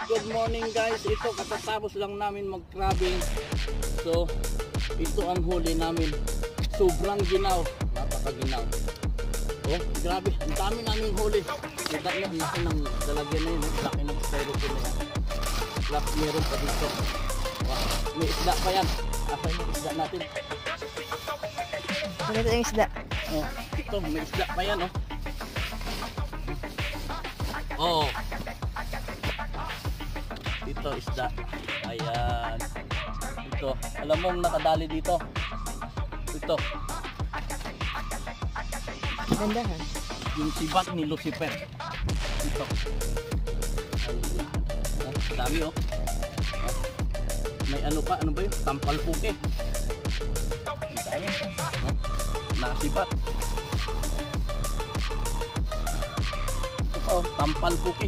Good morning guys, ito katatapos lang namin mag-crabbing. So ito ang huli namin, sobrang ginaw, napakaginaw. Oh grabe, ang dami namin huli. Kita nyo, ang laki ng dalagyan na yun, ang laki ng styrofoam na yan. Plus meron pa dito. Wow, may isda pa yan. Asan yung isda natin? Ano ito yung isda? Oh, ito may isda pa yan oh. Oh, ito isda. Ayan. Ito, alam mong nakadali dito. Ito, Gandahan. yung sibat ni Lucifer. Ito. Ayan. Oh, dami oh. Oh. May ano pa, ano ba yun? Tampal puke. Dami. Oh. Nasibat. Ito, tampal puke.